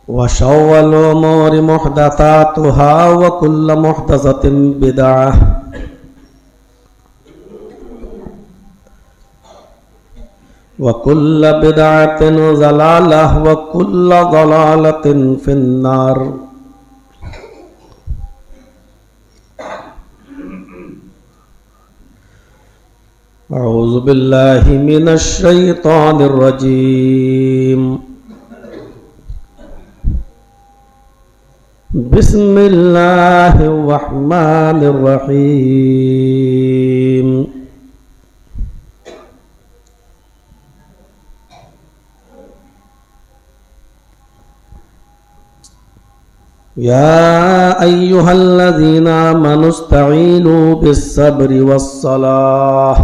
وشر الأمور محدثاتها وكل محدثة بدعة وكل بدعة ضلالة وكل ضلالة في النار. أعوذ بالله من الشيطان الرجيم. بسم الله الرحمن الرحيم. يا أيها الذين آمنوا استعينوا بالصبر والصلاة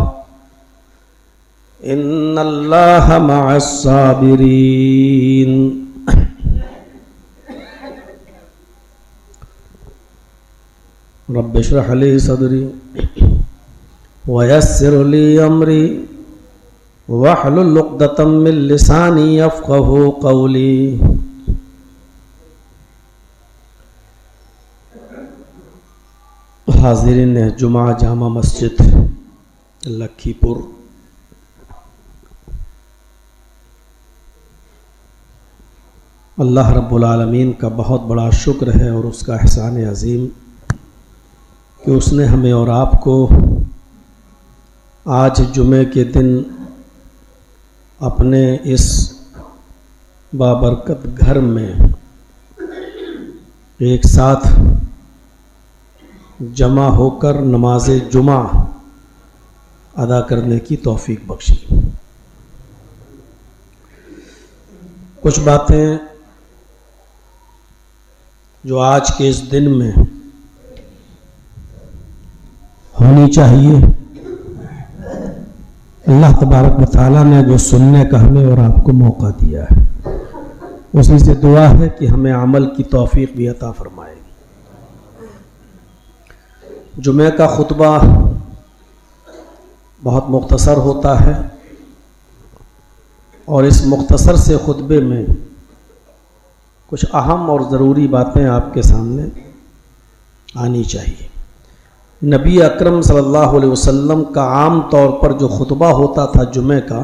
إن الله مع الصابرين. رب اشرح لي صدري ويسر لي أمري واحلل عقدة من لساني يفقهوا قولي. حاضرین جمعہ جامع مسجد لکھی پور، اللہ رب العالمین کا بہت بڑا شکر ہے اور اس کا احسان عظیم کہ اس نے ہمیں اور آپ کو آج جمعے کے دن اپنے اس بابرکت گھر میں ایک ساتھ جمع ہو کر نماز جمعہ ادا کرنے کی توفیق بخشی. کچھ باتیں جو آج کے اس دن میں ہونی چاہیے، اللہ تبارک و تعالیٰ نے جو سننے کا ہمیں اور آپ کو موقع دیا ہے، اسی سے دعا ہے کہ ہمیں عمل کی توفیق بھی عطا فرمائے. جمعہ کا خطبہ بہت مختصر ہوتا ہے اور اس مختصر سے خطبے میں کچھ اہم اور ضروری باتیں آپ کے سامنے آنی چاہیے. نبی اکرم صلی اللہ علیہ وسلم کا عام طور پر جو خطبہ ہوتا تھا جمعہ کا،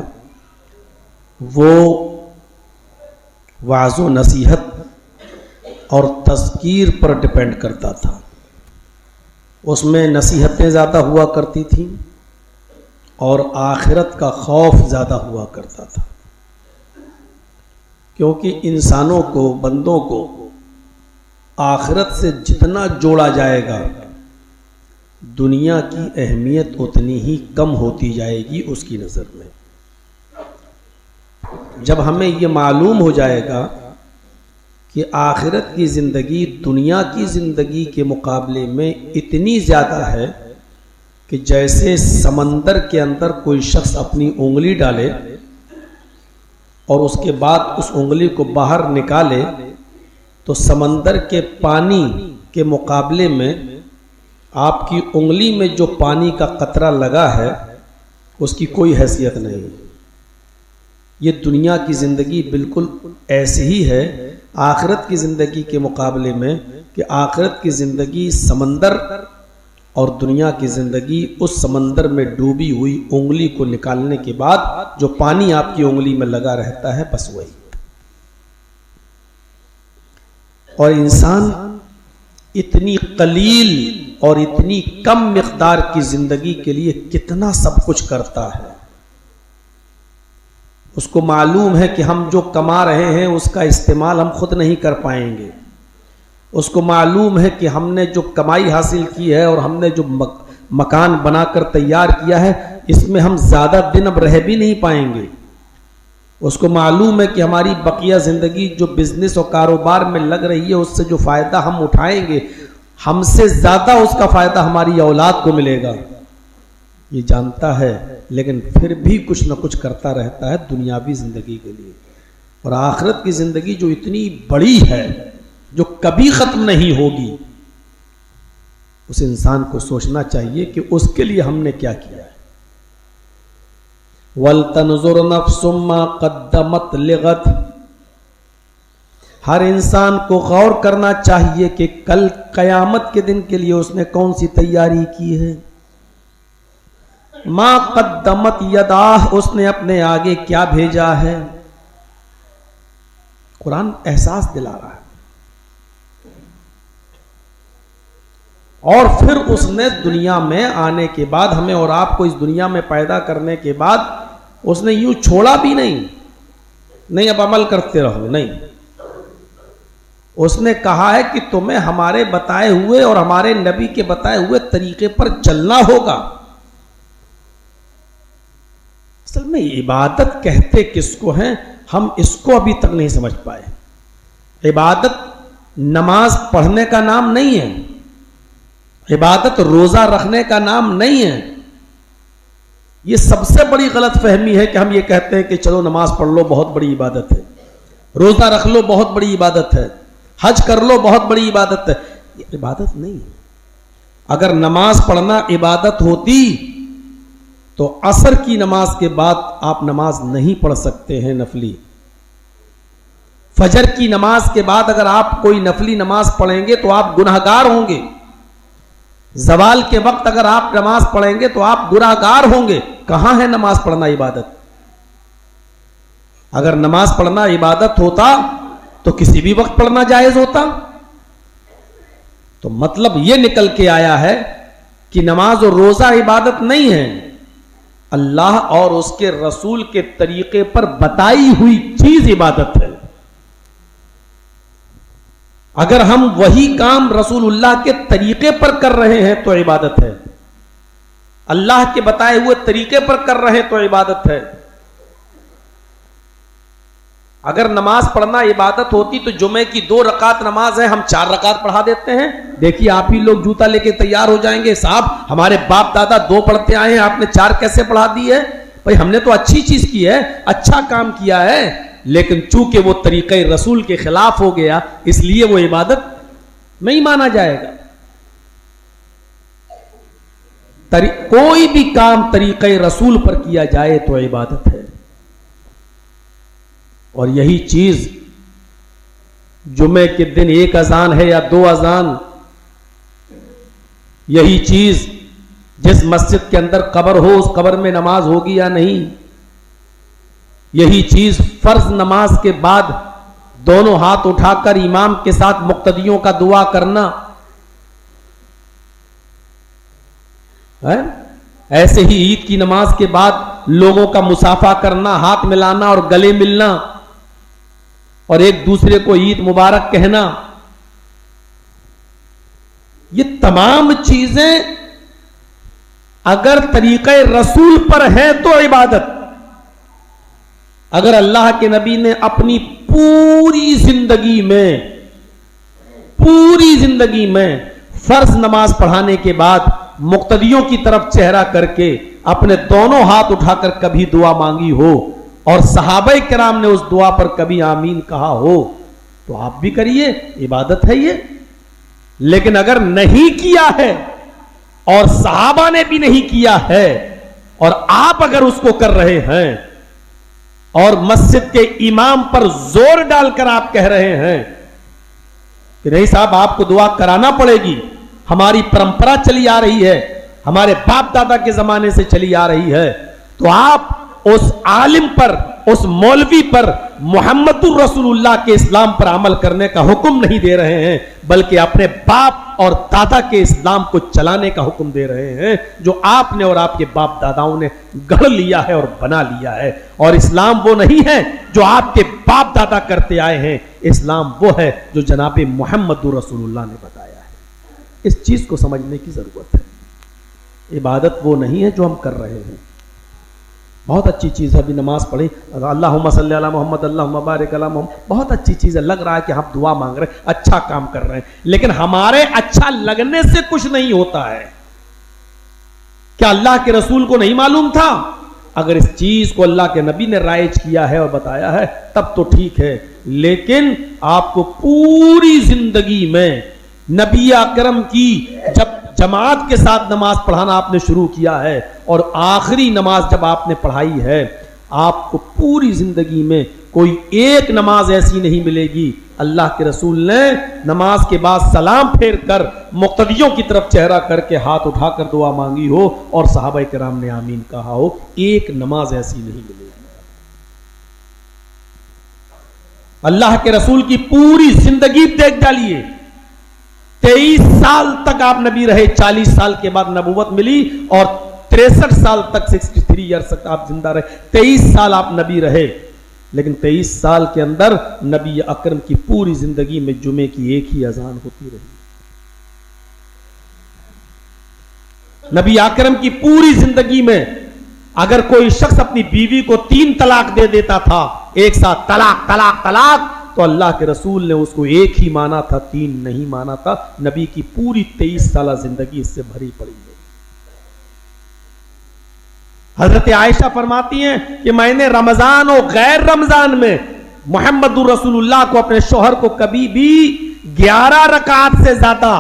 وہ وعظ و نصیحت اور تذکیر پر ڈپینڈ کرتا تھا. اس میں نصیحتیں زیادہ ہوا کرتی تھیں اور آخرت کا خوف زیادہ ہوا کرتا تھا، کیونکہ انسانوں کو، بندوں کو آخرت سے جتنا جوڑا جائے گا دنیا کی اہمیت اتنی ہی کم ہوتی جائے گی اس کی نظر میں. جب ہمیں یہ معلوم ہو جائے گا کہ آخرت کی زندگی دنیا کی زندگی کے مقابلے میں اتنی زیادہ ہے کہ جیسے سمندر کے اندر کوئی شخص اپنی انگلی ڈالے اور اس کے بعد اس انگلی کو باہر نکالے تو سمندر کے پانی کے مقابلے میں آپ کی انگلی میں جو پانی کا قطرہ لگا ہے اس کی کوئی حیثیت نہیں. یہ دنیا کی زندگی بالکل ایسی ہی ہے آخرت کی زندگی کے مقابلے میں کہ آخرت کی زندگی سمندر اور دنیا کی زندگی اس سمندر میں ڈوبی ہوئی انگلی کو نکالنے کے بعد جو پانی آپ کی انگلی میں لگا رہتا ہے بس وہی. اور انسان اتنی قلیل اور اتنی کم مقدار کی زندگی کے لیے کتنا سب کچھ کرتا ہے. اس کو معلوم ہے کہ ہم جو کما رہے ہیں اس کا استعمال ہم خود نہیں کر پائیں گے. اس کو معلوم ہے کہ ہم نے جو کمائی حاصل کی ہے اور ہم نے جو مکان بنا کر تیار کیا ہے اس میں ہم زیادہ دن اب رہ بھی نہیں پائیں گے. اس کو معلوم ہے کہ ہماری بقیہ زندگی جو بزنس اور کاروبار میں لگ رہی ہے اس سے جو فائدہ ہم اٹھائیں گے ہم سے زیادہ اس کا فائدہ ہماری اولاد کو ملے گا. یہ جانتا ہے لیکن پھر بھی کچھ نہ کچھ کرتا رہتا ہے دنیاوی زندگی کے لیے. اور آخرت کی زندگی جو اتنی بڑی ہے جو کبھی ختم نہیں ہوگی، اس انسان کو سوچنا چاہیے کہ اس کے لیے ہم نے کیا کیا ہے. وَلْتَنْظُرْ نَفْسٌ مَا قَدَّمَتْ لِغَدٍ، ہر انسان کو غور کرنا چاہیے کہ کل قیامت کے دن کے لیے اس نے کون سی تیاری کی ہے. ما قدمت یداہ، اس نے اپنے آگے کیا بھیجا ہے. قرآن احساس دلا رہا ہے. اور پھر اس نے دنیا میں آنے کے بعد، ہمیں اور آپ کو اس دنیا میں پیدا کرنے کے بعد اس نے یوں چھوڑا بھی نہیں اب عمل کرتے رہو، نہیں. اس نے کہا ہے کہ تمہیں ہمارے بتائے ہوئے اور ہمارے نبی کے بتائے ہوئے طریقے پر چلنا ہوگا. اصل میں عبادت کہتے کس کو ہیں ہم اس کو ابھی تک نہیں سمجھ پائے. عبادت نماز پڑھنے کا نام نہیں ہے، عبادت روزہ رکھنے کا نام نہیں ہے. یہ سب سے بڑی غلط فہمی ہے کہ ہم یہ کہتے ہیں کہ چلو نماز پڑھ لو بہت بڑی عبادت ہے، روزہ رکھ لو بہت بڑی عبادت ہے، حج کر لو بہت بڑی عبادت ہے. یہ عبادت نہیں ہے. اگر نماز پڑھنا عبادت ہوتی تو عصر کی نماز کے بعد آپ نماز نہیں پڑھ سکتے ہیں نفلی. فجر کی نماز کے بعد اگر آپ کوئی نفلی نماز پڑھیں گے تو آپ گناہگار ہوں گے. زوال کے وقت اگر آپ نماز پڑھیں گے تو آپ گناہگار ہوں گے. کہاں ہے نماز پڑھنا عبادت؟ اگر نماز پڑھنا عبادت ہوتا تو کسی بھی وقت پڑھنا جائز ہوتا. تو مطلب یہ نکل کے آیا ہے کہ نماز اور روزہ عبادت نہیں ہے، اللہ اور اس کے رسول کے طریقے پر بتائی ہوئی چیز عبادت ہے. اگر ہم وہی کام رسول اللہ کے طریقے پر کر رہے ہیں تو عبادت ہے، اللہ کے بتائے ہوئے طریقے پر کر رہے ہیں تو عبادت ہے. اگر نماز پڑھنا عبادت ہوتی تو جمعے کی 2 رکعت نماز ہے، ہم 4 رکعت پڑھا دیتے ہیں. دیکھیے آپ ہی لوگ جوتا لے کے تیار ہو جائیں گے، صاحب ہمارے باپ دادا 2 پڑھتے آئے ہیں، آپ نے 4 کیسے پڑھا دی ہے؟ بھائی ہم نے تو اچھی چیز کی ہے، اچھا کام کیا ہے، لیکن چونکہ وہ طریقہ رسول کے خلاف ہو گیا اس لیے وہ عبادت نہیں مانا جائے گا. کوئی بھی کام طریقہ رسول پر کیا جائے تو عبادت ہے. اور یہی چیز جمعے کے دن 1 اذان ہے یا 2 اذان، یہی چیز جس مسجد کے اندر قبر ہو اس قبر میں نماز ہوگی یا نہیں، یہی چیز فرض نماز کے بعد دونوں ہاتھ اٹھا کر امام کے ساتھ مقتدیوں کا دعا کرنا، ایسے ہی عید کی نماز کے بعد لوگوں کا مصافحہ کرنا، ہاتھ ملانا اور گلے ملنا اور ایک دوسرے کو عید مبارک کہنا، یہ تمام چیزیں اگر طریقہ رسول پر ہے تو عبادت. اگر اللہ کے نبی نے اپنی پوری زندگی میں فرض نماز پڑھانے کے بعد مقتدیوں کی طرف چہرہ کر کے اپنے دونوں ہاتھ اٹھا کر کبھی دعا مانگی ہو اور صحابہ کرام نے اس دعا پر کبھی آمین کہا ہو تو آپ بھی کریے، عبادت ہے یہ. لیکن اگر نہیں کیا ہے اور صحابہ نے بھی نہیں کیا ہے اور آپ اگر اس کو کر رہے ہیں اور مسجد کے امام پر زور ڈال کر آپ کہہ رہے ہیں کہ نہیں صاحب آپ کو دعا کرانا پڑے گی، ہماری پرمپرا چلی آ رہی ہے، ہمارے باپ دادا کے زمانے سے چلی آ رہی ہے، تو آپ اس عالم پر، اس مولوی پر محمد الرسول اللہ کے اسلام پر عمل کرنے کا حکم نہیں دے رہے ہیں بلکہ اپنے باپ اور دادا کے اسلام کو چلانے کا حکم دے رہے ہیں جو آپ نے اور آپ کے باپ داداؤں نے گڑھ لیا ہے اور بنا لیا ہے. اور اسلام وہ نہیں ہے جو آپ کے باپ دادا کرتے آئے ہیں، اسلام وہ ہے جو جناب محمد الرسول اللہ نے بتایا ہے. اس چیز کو سمجھنے کی ضرورت ہے. عبادت وہ نہیں ہے جو ہم کر رہے ہیں. بہت اچھی چیز ہے، ابھی نماز پڑھی اللہم صلی علی محمد اللہم بارک علی محمد، بہت اچھی چیز ہے، لگ رہا ہے کہ ہم دعا مانگ رہے ہیں، اچھا کام کر رہے ہیں، لیکن ہمارے اچھا لگنے سے کچھ نہیں ہوتا ہے. کیا اللہ کے رسول کو نہیں معلوم تھا؟ اگر اس چیز کو اللہ کے نبی نے رائج کیا ہے اور بتایا ہے تب تو ٹھیک ہے، لیکن آپ کو پوری زندگی میں نبی اکرم کی جب جماعت کے ساتھ نماز پڑھانا آپ نے شروع کیا ہے اور آخری نماز جب آپ نے پڑھائی ہے، آپ کو پوری زندگی میں کوئی ایک نماز ایسی نہیں ملے گی اللہ کے رسول نے نماز کے بعد سلام پھیر کر مقتدیوں کی طرف چہرہ کر کے ہاتھ اٹھا کر دعا مانگی ہو اور صحابہ کرام نے آمین کہا ہو، ایک نماز ایسی نہیں ملے گی۔ اللہ کے رسول کی پوری زندگی دیکھ ڈالیے، 23 سال تک آپ نبی رہے، 40 سال کے بعد نبوت ملی اور 63 سال تک 63 ایئرس تک آپ زندہ رہے، 23 سال آپ نبی رہے، لیکن 23 سال کے اندر نبی اکرم کی پوری زندگی میں جمعے کی ایک ہی اذان ہوتی رہی۔ نبی اکرم کی پوری زندگی میں اگر کوئی شخص اپنی بیوی کو 3 طلاق دے دیتا تھا ایک ساتھ، طلاق طلاق طلاق، تو اللہ کے رسول نے اس کو ایک ہی مانا تھا، 3 نہیں مانا تھا۔ نبی کی پوری 23 سالہ زندگی اس سے بھری پڑی ہے۔ حضرت عائشہ فرماتی ہیں کہ میں نے رمضان و غیر رمضان میں محمد رسول اللہ کو، اپنے شوہر کو، کبھی بھی 11 رکعات سے زیادہ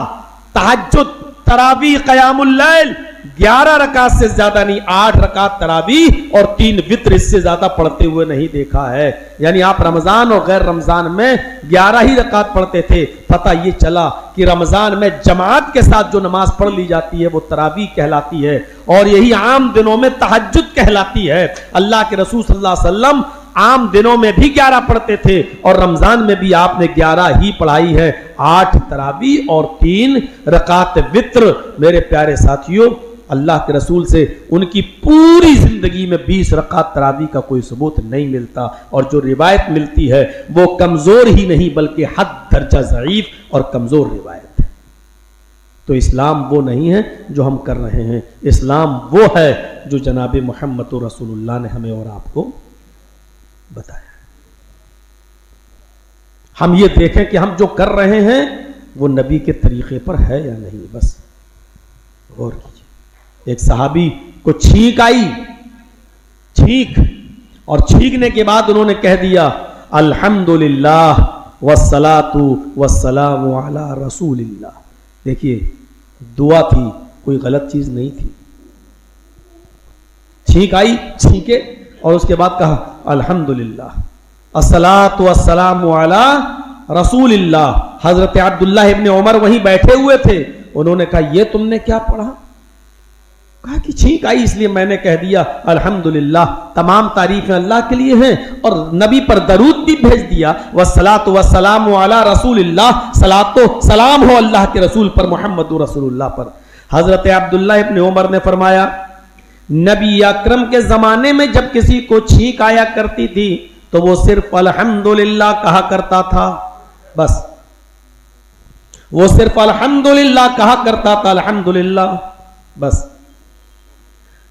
تہجد، تراویح، قیام اللیل 11 رکعت سے زیادہ نہیں، 8 رکعت تراویح اور 3 وتر اس سے زیادہ پڑھتے ہوئے نہیں دیکھا ہے۔ یعنی آپ رمضان اور غیر رمضان میں 11 ہی رکعت پڑھتے تھے۔ پتہ یہ چلا کہ رمضان میں جماعت کے ساتھ جو نماز پڑھ لی جاتی ہے وہ تراویح کہلاتی ہے، اور یہی عام دنوں میں تہجد کہلاتی ہے۔ اللہ کے رسول صلی اللہ علیہ وسلم عام دنوں میں بھی 11 پڑھتے تھے اور رمضان میں بھی آپ نے 11 ہی پڑھائی ہے، 8 تراویح اور 3 رکعت وتر۔ میرے پیارے ساتھیوں، اللہ کے رسول سے ان کی پوری زندگی میں 20 رکعت تراویح کا کوئی ثبوت نہیں ملتا، اور جو روایت ملتی ہے وہ کمزور ہی نہیں بلکہ حد درجہ ضعیف اور کمزور روایت ہے۔ تو اسلام وہ نہیں ہے جو ہم کر رہے ہیں، اسلام وہ ہے جو جناب محمد رسول اللہ نے ہمیں اور آپ کو بتایا۔ ہم یہ دیکھیں کہ ہم جو کر رہے ہیں وہ نبی کے طریقے پر ہے یا نہیں، بس غور کیجیے۔ ایک صحابی کو چھینک آئی، چھینک، اور چھینکنے کے بعد انہوں نے کہہ دیا الحمدللہ والصلاۃ والسلام علی رسول اللہ۔ دیکھیے دعا تھی، کوئی غلط چیز نہیں تھی۔ چھینک آئی، چھینکے، اور اس کے بعد کہا الحمدللہ الصلاۃ والسلام علی رسول اللہ۔ حضرت عبداللہ ابن عمر وہیں بیٹھے ہوئے تھے، انہوں نے کہا یہ تم نے کیا پڑھا؟ کہا کہ چھینک آئی اس لیے میں نے کہہ دیا الحمدللہ، تمام تعریفیں اللہ کے لیے ہیں، اور نبی پر درود بھی بھیج دیا، والصلاۃ والسلام علی رسول اللہ، صلاۃ و سلام ہو اللہ کے رسول پر، محمد رسول اللہ پر۔ حضرت عبداللہ ابن عمر نے فرمایا نبی اکرم کے زمانے میں جب کسی کو چھینک آیا کرتی تھی تو وہ صرف الحمدللہ کہا کرتا تھا، بس وہ صرف الحمدللہ کہا کرتا تھا، الحمدللہ بس۔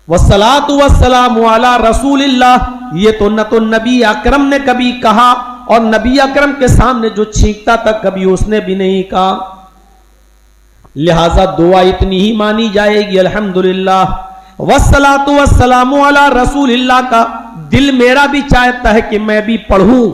والصلاۃ والسلام علی رسول اللہ، یہ تو نہ تو نبی اکرم نے کبھی کہا، اور نبی اکرم کے سامنے جو چھینکتا تھا کبھی اس نے بھی نہیں کہا، لہذا دعا اتنی ہی مانی جائے گی الحمدللہ والصلاۃ والسلام علی رسول اللہ کا۔ دل میرا بھی چاہتا ہے کہ میں بھی پڑھوں،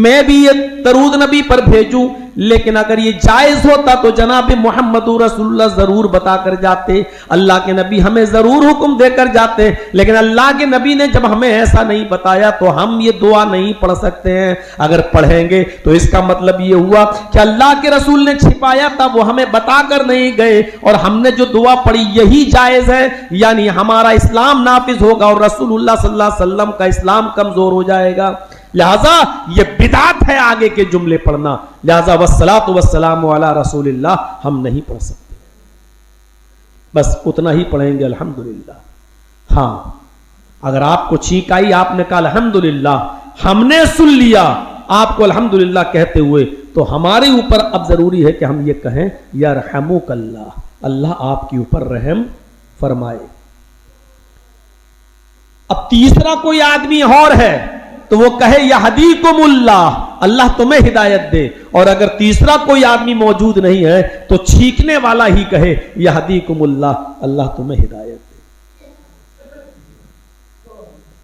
میں بھی یہ درود نبی پر بھیجوں، لیکن اگر یہ جائز ہوتا تو جناب محمد رسول اللہ ضرور بتا کر جاتے، اللہ کے نبی ہمیں ضرور حکم دے کر جاتے، لیکن اللہ کے نبی نے جب ہمیں ایسا نہیں بتایا تو ہم یہ دعا نہیں پڑھ سکتے ہیں۔ اگر پڑھیں گے تو اس کا مطلب یہ ہوا کہ اللہ کے رسول نے چھپایا تھا، وہ ہمیں بتا کر نہیں گئے، اور ہم نے جو دعا پڑھی یہی جائز ہے، یعنی ہمارا اسلام نافذ ہوگا اور رسول اللہ صلی اللہ علیہ وسلم کا اسلام کمزور ہو جائے گا۔ لہذا یہ بدعت ہے آگے کے جملے پڑھنا، لہذا والصلاۃ والسلام علی رسول اللہ ہم نہیں پڑھ سکتے، بس اتنا ہی پڑھیں گے الحمدللہ۔ ہاں اگر آپ کو چھینک آئی، آپ نے کہا الحمدللہ، ہم نے سن لیا آپ کو الحمدللہ کہتے ہوئے، تو ہمارے اوپر اب ضروری ہے کہ ہم یہ کہیں یرحمک اللہ، اللہ آپ کے اوپر رحم فرمائے۔ اب تیسرا کوئی آدمی اور ہے تو وہ کہے یہدیکم اللہ، اللہ تمہیں ہدایت دے، اور اگر تیسرا کوئی آدمی موجود نہیں ہے تو چھینکنے والا ہی کہے یہدیکم اللہ، اللہ تمہیں ہدایت دے۔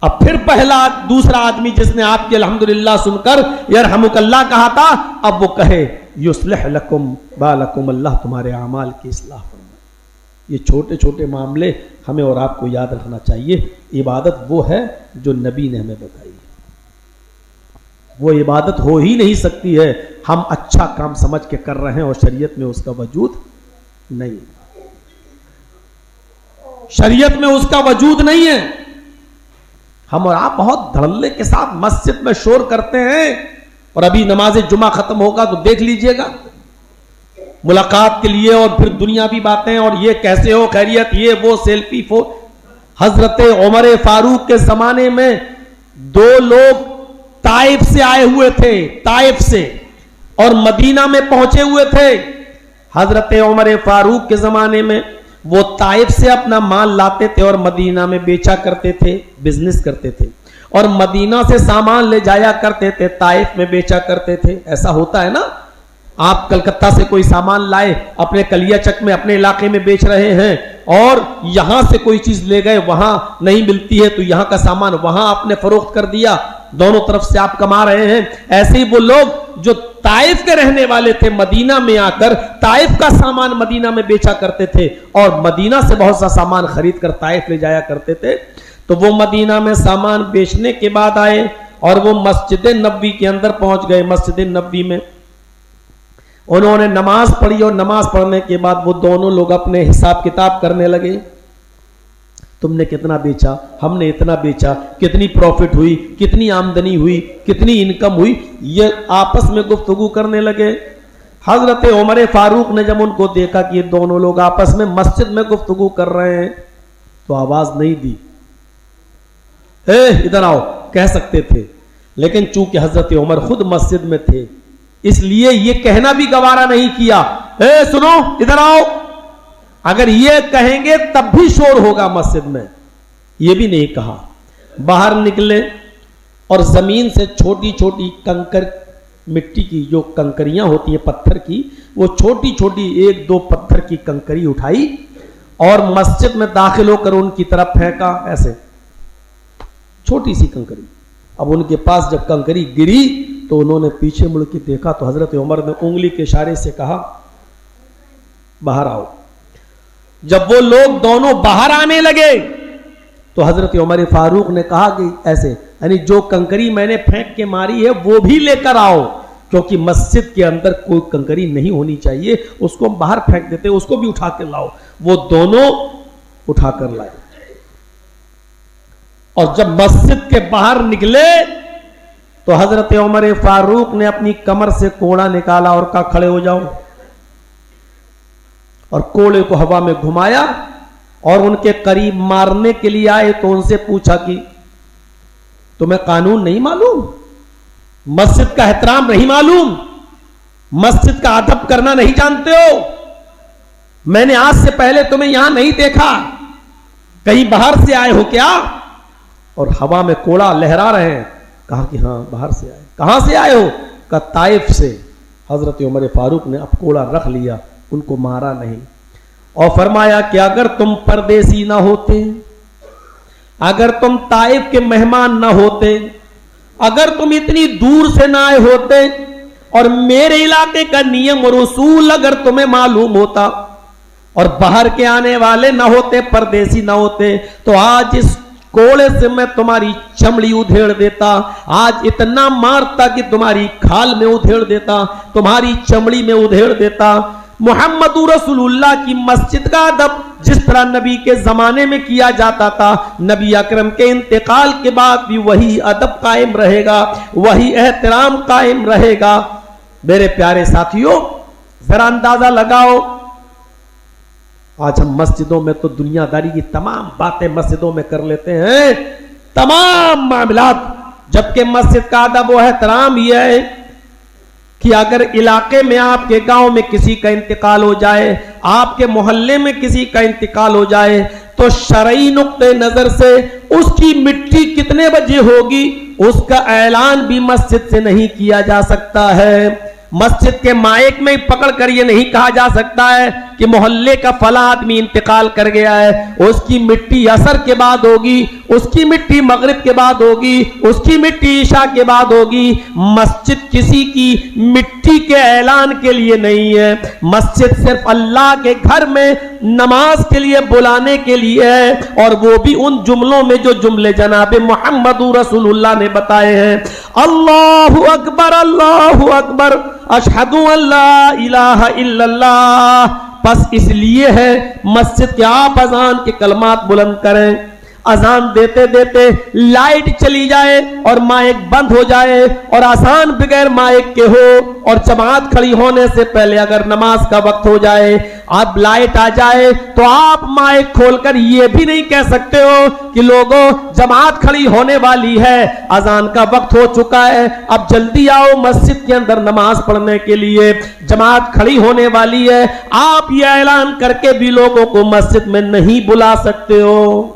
اب پھر دوسرا آدمی جس نے آپ کی الحمدللہ سن کر یرحمک اللہ کہا تھا، اب وہ کہے یصلح لکم بالکم، اللہ تمہارے اعمال کی اصلاح فرمائے۔ یہ چھوٹے چھوٹے معاملے ہمیں اور آپ کو یاد رکھنا چاہیے۔ عبادت وہ ہے جو نبی نے ہمیں بتائی ہے۔ وہ عبادت ہو ہی نہیں سکتی ہے. ہم اچھا کام سمجھ کے کر رہے ہیں اور شریعت میں اس کا وجود نہیں, شریعت میں اس کا وجود نہیں ہے. ہم اور آپ بہت دھڑلے کے ساتھ مسجد میں شور کرتے ہیں, اور ابھی نماز جمعہ ختم ہوگا تو دیکھ لیجئے گا, ملاقات کے لیے اور پھر دنیاوی باتیں, اور یہ کیسے ہو خیریت, یہ وہ سیلفی فو. حضرت عمر فاروق کے زمانے میں 2 لوگ طائف سے آئے ہوئے تھے, طائف سے, اور مدینہ میں پہنچے ہوئے تھے. حضرت عمر فاروق کے زمانے میں وہ طائف سے اپنا مال لاتے تھے اور مدینہ میں بیچا کرتے تھے, بزنس کرتے تھے, اور مدینہ سے سامان لے جایا کرتے تھے, طائف میں بیچا کرتے تھے. ایسا ہوتا ہے نا, آپ کلکتہ سے کوئی سامان لائے, اپنے کلیا چک میں اپنے علاقے میں بیچ رہے ہیں, اور یہاں سے کوئی چیز لے گئے, وہاں نہیں ملتی ہے تو یہاں کا سامان وہاں آپ نے فروخت کر دیا, دونوں طرف سے آپ کما رہے ہیں. ایسے ہی وہ لوگ جو طائف کے رہنے والے تھے مدینہ میں آ کر طائف کا سامان مدینہ میں بیچا کرتے تھے, اور مدینہ سے بہت سا سامان خرید کر طائف لے جایا کرتے تھے. تو وہ مدینہ میں سامان بیچنے کے بعد آئے اور وہ مسجد نبوی کے اندر پہنچ گئے. مسجد نبوی میں انہوں نے نماز پڑھی, اور نماز پڑھنے کے بعد وہ دونوں لوگ اپنے حساب کتاب کرنے لگے. تم نے کتنا بیچا, ہم نے اتنا بیچا, کتنی پروفٹ ہوئی, کتنی آمدنی ہوئی, کتنی انکم ہوئی, یہ آپس میں گفتگو کرنے لگے. حضرت عمر فاروق نے جب ان کو دیکھا کہ یہ دونوں لوگ آپس میں مسجد میں گفتگو کر رہے ہیں تو آواز نہیں دی. ادھر آؤ کہہ سکتے تھے, لیکن چونکہ حضرت عمر خود مسجد میں تھے اس لیے یہ کہنا بھی گوارا نہیں کیا, سنو ادھر آؤ. اگر یہ کہیں گے تب بھی شور ہوگا مسجد میں, یہ بھی نہیں کہا. باہر نکلے اور زمین سے چھوٹی چھوٹی کنکر, مٹی کی جو کنکریاں ہوتی ہیں پتھر کی, وہ چھوٹی چھوٹی 1-2 پتھر کی کنکری اٹھائی اور مسجد میں داخل ہو کر ان کی طرف پھینکا. ایسے چھوٹی سی کنکری. اب ان کے پاس جب کنکری گری تو انہوں نے پیچھے مڑ کے دیکھا تو حضرت عمر نے انگلی کے اشارے سے کہا باہر آؤ. جب وہ لوگ دونوں باہر آنے لگے تو حضرت عمر فاروق نے کہا کہ ایسے, یعنی جو کنکری میں نے پھینک کے ماری ہے وہ بھی لے کر آؤ, کیونکہ مسجد کے اندر کوئی کنکری نہیں ہونی چاہیے, اس کو باہر پھینک دیتے, اس کو بھی اٹھا کے لاؤ. وہ دونوں اٹھا کر لائے, اور جب مسجد کے باہر نکلے تو حضرت عمر فاروق نے اپنی کمر سے کوڑا نکالا اور کہا کھڑے ہو جاؤ, اور کوڑے کو ہوا میں گھمایا اور ان کے قریب مارنے کے لیے آئے تو ان سے پوچھا کہ تمہیں قانون نہیں معلوم, مسجد کا احترام نہیں معلوم, مسجد کا ادب کرنا نہیں جانتے ہو, میں نے آج سے پہلے تمہیں یہاں نہیں دیکھا, کہیں باہر سے آئے ہو کیا؟ اور ہوا میں کوڑا لہرا رہے ہیں. کہا کہ ہاں باہر سے آئے. کہاں سے آئے ہو؟ کہا طائف سے. حضرت عمر فاروق نے اب کوڑا رکھ لیا, ان کو مارا نہیں, اور فرمایا کہ اگر تم پردیسی نہ ہوتے, اگر تم طائف کے مہمان نہ ہوتے, اگر تم اتنی دور سے نہ آئے ہوتے, اور میرے علاقے کا نیم اور اصول اگر تمہیں معلوم ہوتا, اور باہر کے آنے والے نہ ہوتے, پردیسی نہ ہوتے, تو آج اس کوڑے سے میں تمہاری چمڑی ادھیڑ دیتا, آج اتنا مارتا کہ تمہاری کھال میں ادھیڑ دیتا, تمہاری چمڑی میں ادھیڑ دیتا. محمد رسول اللہ کی مسجد کا ادب جس طرح نبی کے زمانے میں کیا جاتا تھا, نبی اکرم کے انتقال کے بعد بھی وہی ادب قائم رہے گا, وہی احترام قائم رہے گا. میرے پیارے ساتھیوں, ذرا اندازہ لگاؤ, آج ہم مسجدوں میں تو دنیا داری کی تمام باتیں مسجدوں میں کر لیتے ہیں, تمام معاملات, جبکہ مسجد کا ادب و احترام یہ ہے کہ اگر علاقے میں, آپ کے گاؤں میں کسی کا انتقال ہو جائے, آپ کے محلے میں کسی کا انتقال ہو جائے, تو شرعی نقطہ نظر سے اس کی مٹی کتنے بجے ہوگی اس کا اعلان بھی مسجد سے نہیں کیا جا سکتا ہے. مسجد کے مائک میں پکڑ کر یہ نہیں کہا جا سکتا ہے کہ محلے کا فلاں آدمی انتقال کر گیا ہے، اس کی مٹی عصر کے بعد ہوگی، اس کی مٹی مغرب کے بعد ہوگی، اس کی مٹی عشاء کے بعد ہوگی۔ مسجد کسی کی مٹی کے اعلان کے لیے نہیں ہے، مسجد صرف اللہ کے گھر میں نماز کے لیے بلانے کے لیے ہے، اور وہ بھی ان جملوں میں جو جملے جناب محمد رسول اللہ نے بتائے ہیں۔ اللہ اکبر اللہ اکبر اشہد ان لا الہ الا اللہ۔ پس اس لیے ہے مسجد کے آپ اذان کے کلمات بلند کریں، اذان دیتے دیتے لائٹ چلی جائے اور مائک بند ہو جائے اور اذان بغیر مائک کے ہو، اور جماعت کھڑی ہونے سے پہلے اگر نماز کا وقت ہو جائے، اب لائٹ آ جائے تو آپ مائک کھول کر یہ بھی نہیں کہہ سکتے ہو کہ لوگوں جماعت کھڑی ہونے والی ہے، اذان کا وقت ہو چکا ہے، اب جلدی آؤ مسجد کے اندر نماز پڑھنے کے لیے، جماعت کھڑی ہونے والی ہے۔ آپ یہ اعلان کر کے بھی لوگوں کو مسجد میں نہیں بلا سکتے ہو۔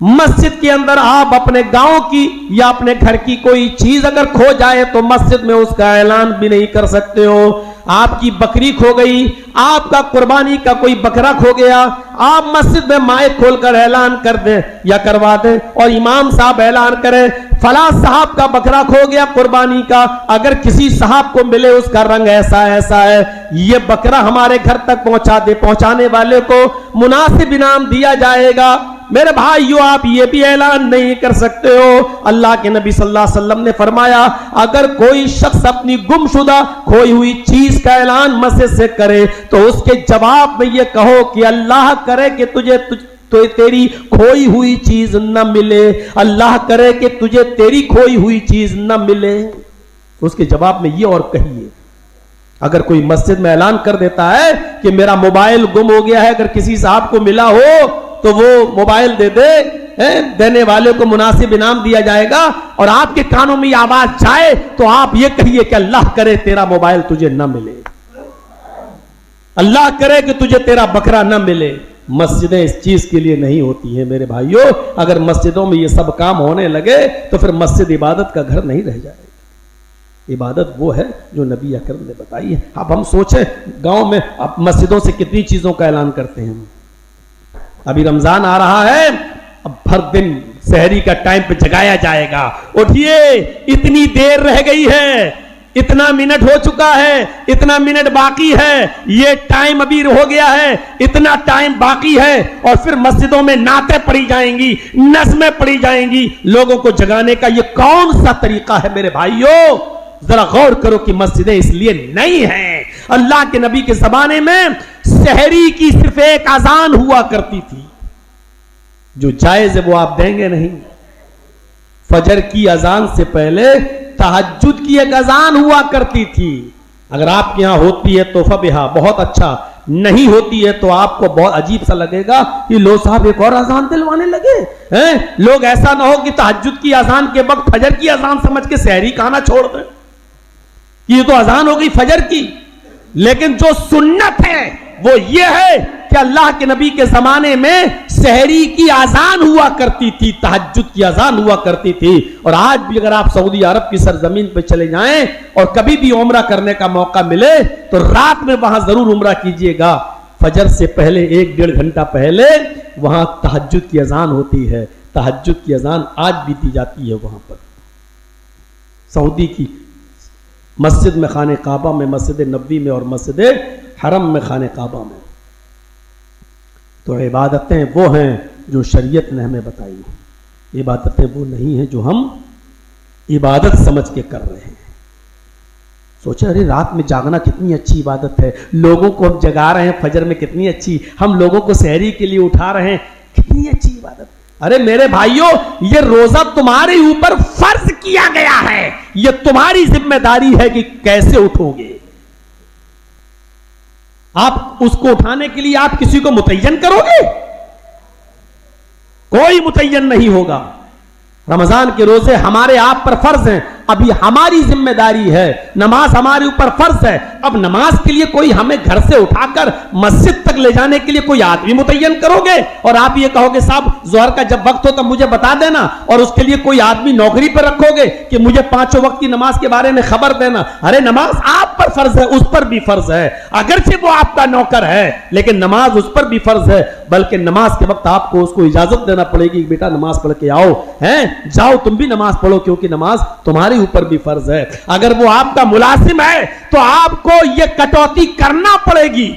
مسجد کے اندر آپ اپنے گاؤں کی یا اپنے گھر کی کوئی چیز اگر کھو جائے تو مسجد میں اس کا اعلان بھی نہیں کر سکتے ہو۔ آپ کی بکری کھو گئی، آپ کا قربانی کا کوئی بکرا کھو گیا، آپ مسجد میں مائک کھول کر اعلان کر دیں یا کروا دیں، اور امام صاحب اعلان کریں فلاں صاحب کا بکرا کھو گیا قربانی کا، اگر کسی صاحب کو ملے اس کا رنگ ایسا ایسا ہے، یہ بکرا ہمارے گھر تک پہنچا دے، پہنچانے والے کو مناسب انعام دیا جائے گا۔ میرے بھائیو، آپ یہ بھی اعلان نہیں کر سکتے ہو۔ اللہ کے نبی صلی اللہ علیہ وسلم نے فرمایا اگر کوئی شخص اپنی گم شدہ کھوئی ہوئی چیز کا اعلان مسجد سے کرے تو اس کے جواب میں یہ کہو کہ اللہ کرے کہ تجھے تو تیری کھوئی ہوئی چیز نہ ملے، اللہ کرے کہ تجھے تیری کھوئی ہوئی چیز نہ ملے۔ اس کے جواب میں یہ اور کہیے، اگر کوئی مسجد میں اعلان کر دیتا ہے کہ میرا موبائل گم ہو گیا ہے، اگر کسی صاحب کو ملا ہو تو وہ موبائل دے دے، دینے والے کو مناسب انعام دیا جائے گا، اور آپ کے کانوں میں آواز جائے تو آپ یہ کہیے کہ اللہ کرے تیرا موبائل تجھے نہ ملے، اللہ کرے کہ تجھے تیرا بکرا نہ ملے۔ مسجدیں اس چیز کے لیے نہیں ہوتی ہیں میرے بھائیوں۔ اگر مسجدوں میں یہ سب کام ہونے لگے تو پھر مسجد عبادت کا گھر نہیں رہ جائے گا۔ عبادت وہ ہے جو نبی اکرم نے بتائی ہے۔ اب ہم سوچیں گاؤں میں اب مسجدوں سے کتنی چیزوں کا اعلان کرتے ہیں۔ ابھی رمضان آ رہا ہے، اب ہر دن سحری کا ٹائم پہ جگایا جائے گا، اٹھیے اتنی دیر رہ گئی ہے، اتنا منٹ ہو چکا ہے، اتنا منٹ باقی ہے، یہ ٹائم ابھی ہو گیا ہے، اتنا ٹائم باقی ہے، اور پھر مسجدوں میں نعتیں پڑھی جائیں گی، نظمیں پڑھی جائیں گی لوگوں کو جگانے کا۔ یہ کون سا طریقہ ہے میرے بھائیوں؟ ذرا غور کرو کہ مسجدیں اس لیے نہیں ہیں۔ اللہ کے نبی کے زمانے میں سحری کی صرف ایک اذان ہوا کرتی تھی، جو جائز ہے وہ آپ دیں گے نہیں۔ فجر کی اذان سے پہلے تہجد کی ایک اذان ہوا کرتی تھی، اگر آپ کے ہاں ہوتی ہے تو فبہا، بہت اچھا، نہیں ہوتی ہے تو آپ کو بہت عجیب سا لگے گا کہ لو صاحب ایک اور اذان دلوانے لگے ہیں۔ لوگ ایسا نہ ہو کہ تہجد کی اذان کے وقت فجر کی اذان سمجھ کے سحری کھانا چھوڑ دیں، یہ تو اذان ہو گئی فجر کی۔ لیکن جو سنت ہے وہ یہ ہے کہ اللہ کے نبی کے زمانے میں سحری کی اذان ہوا کرتی تھی، تہجد کی اذان ہوا کرتی تھی۔ اور آج بھی اگر آپ سعودی عرب کی سرزمین پہ چلے جائیں اور کبھی بھی عمرہ کرنے کا موقع ملے تو رات میں وہاں ضرور عمرہ کیجئے گا، فجر سے پہلے 1-1.5 گھنٹہ پہلے وہاں تہجد کی اذان ہوتی ہے۔ تہجد کی اذان آج بھی دی جاتی ہے وہاں پر، سعودی کی مسجد میں، خانہ کعبہ میں، مسجد نبوی میں، اور مسجد حرم میں خانہ کعبہ میں۔ تو عبادتیں وہ ہیں جو شریعت نے ہمیں بتائی ہیں، عبادتیں وہ نہیں ہیں جو ہم عبادت سمجھ کے کر رہے ہیں۔ سوچے ارے رات میں جاگنا کتنی اچھی عبادت ہے، لوگوں کو ہم جگا رہے ہیں فجر میں، کتنی اچھی، ہم لوگوں کو سحری کے لیے اٹھا رہے ہیں، کتنی اچھی عبادت۔ ارے میرے بھائیوں، یہ روزہ تمہارے اوپر فرض کیا گیا ہے، یہ تمہاری ذمہ داری ہے کہ کیسے اٹھو گے۔ آپ اس کو اٹھانے کے لیے آپ کسی کو متعین کرو گے؟ کوئی متعین نہیں ہوگا۔ رمضان کے روزے ہمارے آپ پر فرض ہیں، ابھی ہماری ذمہ داری ہے, نماز ہمارے اوپر فرض ہے. اب نماز کے لیے کوئی ہمیں گھر سے اٹھا کر مسجد تک لے جانے کے لیے کوئی آدمی متعین کرو گے اور آپ یہ کہو گے صاحب ظہر کا جب وقت ہو تب مجھے بتا دینا, اور اس کے لیے کوئی آدمی نوکری پر رکھو گے کہ مجھے 5 وقت کی نماز کے بارے میں خبر دینا. ارے نماز آپ پر فرض ہے, اس پر بھی فرض ہے, اگرچہ وہ آپ کا نوکر ہے لیکن نماز اس پر بھی فرض ہے, بلکہ نماز کے وقت آپ کو اس کو اجازت دینا پڑے گی, بیٹا نماز پڑھ کے آؤ, ہیں جاؤ تم بھی نماز پڑھو, کیونکہ نماز تمہارے اوپر بھی فرض ہے. اگر وہ آپ کا ملازم ہے تو آپ کو یہ کٹوتی کرنا پڑے گی.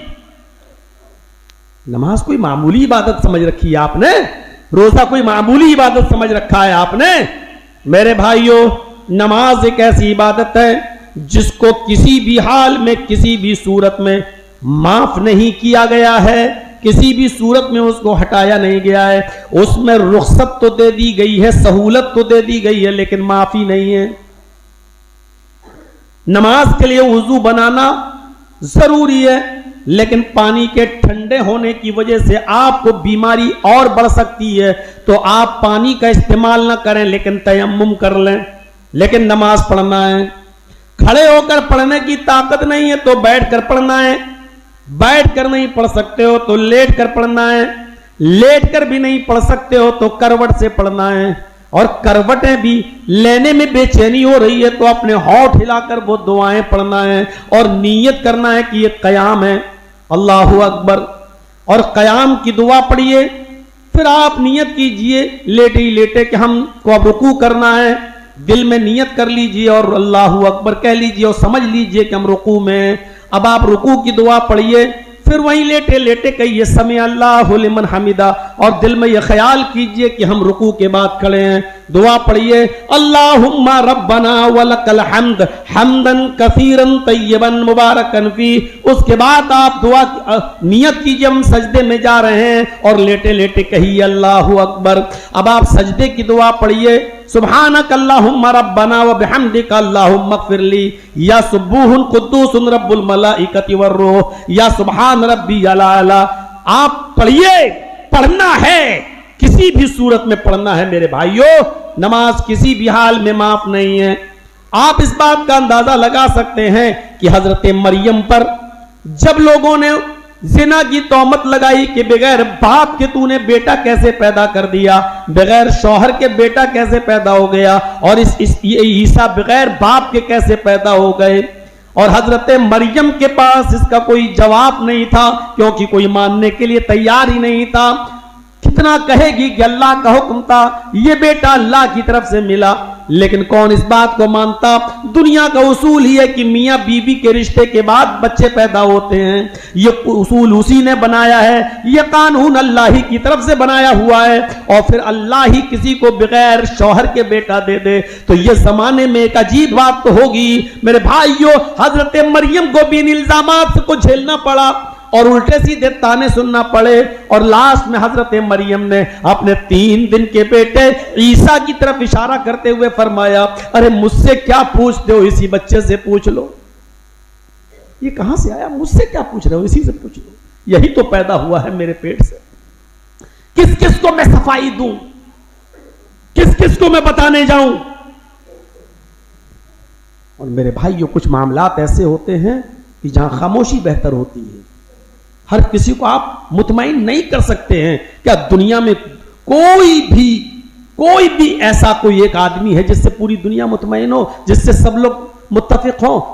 نماز کوئی معمولی عبادت سمجھ رکھی ہے آپ نے, روزہ کوئی معمولی عبادت سمجھ رکھا ہے آپ نے. میرے بھائیوں, نماز ایک ایسی عبادت ہے جس کو کسی بھی حال میں کسی بھی صورت میں معاف نہیں کیا گیا ہے, کسی بھی صورت میں اس کو ہٹایا نہیں گیا ہے. اس میں رخصت تو دے دی گئی ہے, سہولت تو دے دی گئی ہے, لیکن معافی نہیں ہے. نماز کے لیے وضو بنانا ضروری ہے, لیکن پانی کے ٹھنڈے ہونے کی وجہ سے آپ کو بیماری اور بڑھ سکتی ہے, تو آپ پانی کا استعمال نہ کریں لیکن تیمم کر لیں. لیکن نماز پڑھنا ہے, کھڑے ہو کر پڑھنے کی طاقت نہیں ہے تو بیٹھ کر پڑھنا ہے, بیٹھ کر نہیں پڑھ سکتے ہو تو لیٹ کر پڑھنا ہے, لیٹ کر بھی نہیں پڑھ سکتے ہو تو کروٹ سے پڑھنا ہے, اور کروٹیں بھی لینے میں بے چینی ہو رہی ہے تو اپنے ہونٹ ہلا کر وہ دعائیں پڑھنا ہے, اور نیت کرنا ہے کہ یہ قیام ہے, اللہ اکبر, اور قیام کی دعا پڑھیے. پھر آپ نیت کیجئے لیٹے ہی لیٹے کہ ہم کو اب رکوع کرنا ہے, دل میں نیت کر لیجئے اور اللہ اکبر کہہ لیجئے اور سمجھ لیجئے کہ ہم رکوع میں ہیں. اب آپ رکوع کی دعا پڑھیے, پھر وہیں لیٹے لیٹے کہیے سمع اللہ لمن حمدہ, اور دل میں یہ خیال کیجئے کہ ہم رکوع کے بعد کھڑے ہیں. دعا پڑھیے اللہم ربنا ولک الحمد حمدا کثیرا طیبا مبارکا فیہ. اس کے بعد آپ دعا نیت کیجئے ہم سجدے میں جا رہے ہیں, اور لیٹے لیٹے کہیے اللہ اکبر. اب آپ سجدے کی دعا پڑھیے سبحانک اللہم ربنا وبحمدک اللہم اغفر لی, یا سبوح قدوس رب الملائکۃ والروح, یا سبحان ربی الاعلی. آپ پڑھیے, پڑھنا ہے, کسی بھی صورت میں پڑھنا ہے. میرے بھائیوں, نماز کسی بھی حال میں معاف نہیں ہے. آپ اس بات کا اندازہ لگا سکتے ہیں کہ حضرت مریم پر جب لوگوں نے زنا کی تہمت لگائی کہ بغیر باپ کے تو نے بیٹا کیسے پیدا کر دیا, بغیر شوہر کے بیٹا کیسے پیدا ہو گیا, اور عیسیٰ بغیر باپ کے کیسے پیدا ہو گئے, اور حضرت مریم کے پاس اس کا کوئی جواب نہیں تھا کیونکہ کوئی ماننے کے لیے تیار ہی نہیں تھا. کتنا کہے گی کہ اللہ کا حکم تھا, یہ بیٹا اللہ کی طرف سے ملا, لیکن کون اس بات کو مانتا. دنیا کا اصول ہی ہے کہ میاں بیوی کے رشتے کے بعد بچے پیدا ہوتے ہیں, یہ اصول اسی نے بنایا ہے, یہ قانون اللہ ہی کی طرف سے بنایا ہوا ہے, اور پھر اللہ ہی کسی کو بغیر شوہر کے بیٹا دے دے تو یہ زمانے میں ایک عجیب بات تو ہوگی. میرے بھائیوں, حضرت مریم کو بھی ان الزامات کو جھیلنا پڑا اور الٹے سیدھے تانے سننا پڑے, اور لاسٹ میں حضرت مریم نے اپنے 3 دن کے بیٹے عیسیٰ کی طرف اشارہ کرتے ہوئے فرمایا ارے مجھ سے کیا پوچھتے ہو, اسی بچے سے پوچھ لو. یہ کہاں سے آیا, مجھ سے کیا پوچھ رہے ہو, اسی سے پوچھ لو, یہی تو پیدا ہوا ہے میرے پیٹ سے. کس کس کو میں صفائی دوں, کس کس کو میں بتانے جاؤں. اور میرے بھائیوں, کچھ معاملات ایسے ہوتے ہیں کہ جہاں خاموشی بہتر ہوتی ہے. ہر کسی کو آپ مطمئن نہیں کر سکتے ہیں. کیا دنیا میں کوئی بھی ایسا کوئی ایک آدمی ہے جس سے پوری دنیا مطمئن ہو, جس سے سب لوگ متفق ہوں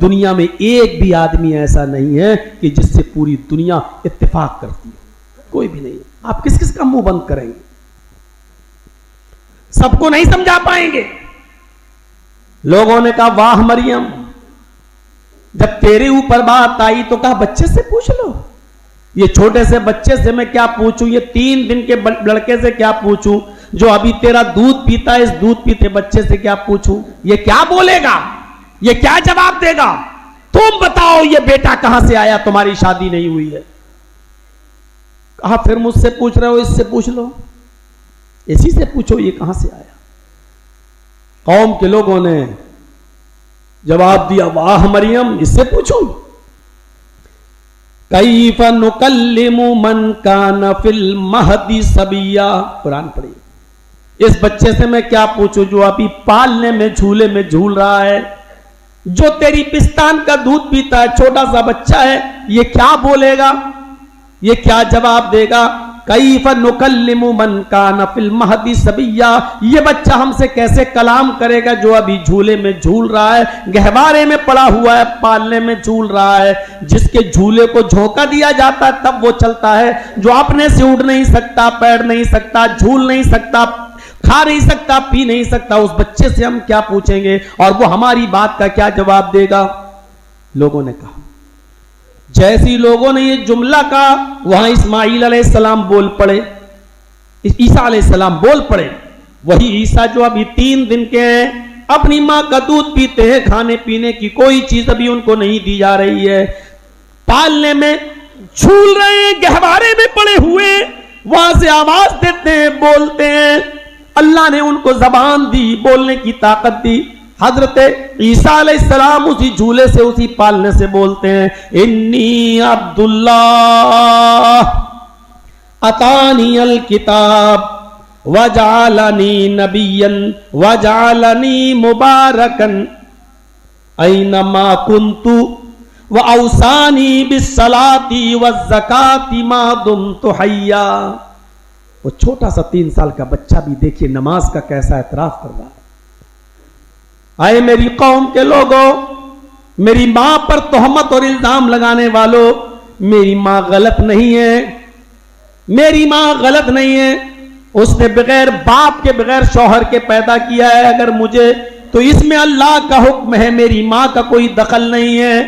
دنیا میں ایک بھی آدمی ایسا نہیں ہے کہ جس سے پوری دنیا اتفاق کرتی ہے, کوئی بھی نہیں. آپ کس کس کا منہ بند کریں گے؟ سب کو نہیں سمجھا پائیں گے. لوگوں نے کہا واہ مریم, جب تیرے اوپر بات آئی تو کہا بچے سے پوچھ لو. یہ چھوٹے سے بچے سے میں کیا پوچھوں, یہ 3 دن کے لڑکے سے کیا پوچھوں, جو ابھی تیرا دودھ پیتا ہے اس دودھ پیتے بچے سے کیا پوچھوں؟ یہ کیا بولے گا, یہ کیا جواب دے گا؟ تم بتاؤ یہ بیٹا کہاں سے آیا, تمہاری شادی نہیں ہوئی ہے. کہا پھر مجھ سے پوچھ رہے ہو, اس سے پوچھ لو, اسی سے پوچھو یہ کہاں سے آیا. قوم کے لوگوں نے جواب دیا واہ مریم, اس سے پوچھو. کیف نکلم من کان فی المہد صبیا, قرآن پڑھیے. اس بچے سے میں کیا پوچھوں جو ابھی پالنے میں جھولے میں جھول رہا ہے، جو تیری پستان کا دودھ پیتا ہے، چھوٹا سا بچہ ہے، یہ کیا بولے گا، یہ کیا جواب دے گا؟ کیف نکلم من کان فی المہد صبیا، یہ بچہ ہم سے کیسے کلام کرے گا جو ابھی جھولے میں جھول رہا ہے، گہوارے میں پڑا ہوا ہے، پالنے میں جھول رہا ہے، جس کے جھولے کو جھونکا دیا جاتا ہے تب وہ چلتا ہے، جو اپنے سے اڑ نہیں سکتا، بیٹھ نہیں سکتا، جھول نہیں سکتا، کھا نہیں سکتا، پی نہیں سکتا، اس بچے سے ہم کیا پوچھیں گے اور وہ ہماری بات کا کیا جواب دے گا؟ لوگوں نے کہا، جیسی لوگوں نے یہ جملہ کہا وہاں اسماعیل علیہ السلام بول پڑے، عیسیٰ علیہ السلام بول پڑے، وہی عیسیٰ جو ابھی 3 دن کے ہیں، اپنی ماں کا دودھ پیتے ہیں، کھانے پینے کی کوئی چیز ابھی ان کو نہیں دی جا رہی ہے، پالنے میں جھول رہے ہیں، گہوارے میں پڑے ہوئے، وہاں سے آواز دیتے ہیں، بولتے ہیں، اللہ نے ان کو زبان دی، بولنے کی طاقت دی۔ حضرت عیسیٰ علیہ السلام اسی جھولے سے، اسی پالنے سے بولتے ہیں، انی عبداللہ اتانی الکتاب وجعلنی نبیا وجعلنی مبارکا اینما کنت واوصانی بالصلاۃ والزکاۃ ما دمت حیا۔ وہ چھوٹا سا 3 سال کا بچہ بھی دیکھیے نماز کا کیسا اعتراف کر رہا ہے۔ آئے میری قوم کے لوگوں، میری ماں پر تہمت اور الزام لگانے والوں، میری ماں غلط نہیں ہے، میری ماں غلط نہیں ہے، اس نے بغیر باپ کے، بغیر شوہر کے پیدا کیا ہے، اگر مجھے تو اس میں اللہ کا حکم ہے، میری ماں کا کوئی دخل نہیں ہے۔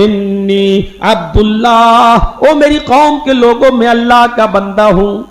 انی عبداللہ، او میری قوم کے لوگوں، میں اللہ کا بندہ ہوں،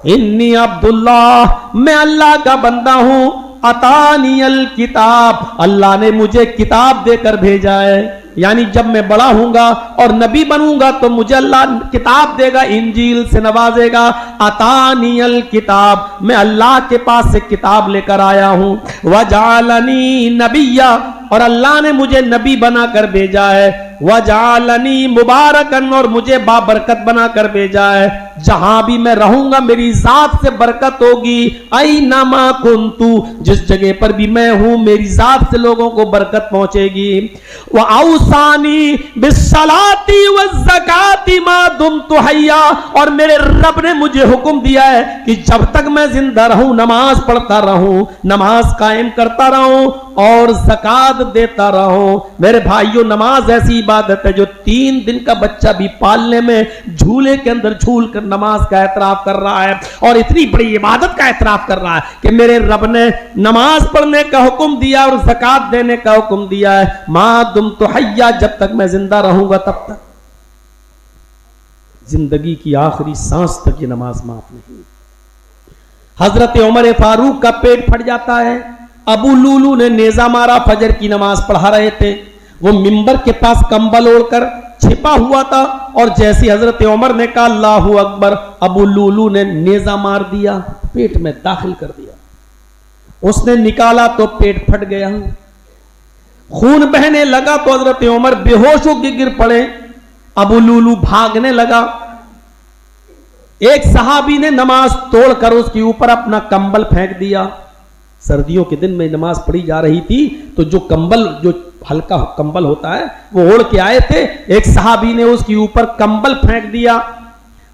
انی عبداللہ، میں اللہ کا بندہ ہوں، اتانی الکتاب، اللہ نے مجھے کتاب دے کر بھیجا ہے، یعنی جب میں بڑا ہوں گا اور نبی بنوں گا تو مجھے اللہ کتاب دے گا، انجیل سے نوازے گا۔ اتانی الکتاب، میں اللہ کے پاس سے کتاب لے کر آیا ہوں، وجعلنی نبیا، اور اللہ نے مجھے نبی بنا کر بھیجا ہے، وجعلنی مبارکن، اور مجھے بابرکت بنا کر بھیجا ہے، جہاں بھی میں رہوں گا میری ذات سے برکت ہوگی، اینما کنتو، جس جگہ پر بھی میں ہوں میری ذات سے لوگوں کو برکت پہنچے گی۔ وَأَوْصَانِي بِالصَّلَاةِ وَالزَّكَاةِ مَا دُمْتُ حَيًّا، اور میرے رب نے مجھے حکم دیا ہے کہ جب تک میں زندہ رہوں نماز پڑھتا رہوں، نماز قائم کرتا رہوں اور زکات دیتا رہوں۔ میرے بھائیوں، نماز ایسی عبادت ہے جو 3 دن کا بچہ بھی پالنے میں جھولے کے اندر جھول کر نماز کا اعتراف کر رہا ہے، اور اتنی بڑی عبادت کا اعتراف کر رہا ہے کہ میرے رب نے نماز پڑھنے کا حکم دیا اور زکات دینے کا حکم دیا ہے، ما دمت حیا، جب تک میں زندہ رہوں گا تب تک، زندگی کی آخری سانس تک یہ نماز معاف نہیں۔ حضرت عمر فاروق کا پیٹ پھٹ جاتا ہے، ابو لولو نے نیزہ مارا، فجر کی نماز پڑھا رہے تھے، وہ ممبر کے پاس کمبل اوڑھ کر چھپا ہوا تھا، اور جیسی حضرت عمر نے کہا اللہ اکبر، ابو لولو نے نیزہ مار دیا، پیٹ میں داخل کر دیا، اس نے نکالا تو پیٹ پھٹ گیا، خون بہنے لگا تو حضرت عمر بے ہوش ہو کے گر پڑے، ابو لولو بھاگنے لگا، ایک صحابی نے نماز توڑ کر اس کے اوپر اپنا کمبل پھینک دیا۔ سردیوں کے دن میں نماز پڑھی جا رہی تھی تو جو کمبل، جو ہلکا کمبل ہوتا ہے وہ اوڑھ کے آئے تھے، ایک صحابی نے اس کے اوپر کمبل پھینک دیا،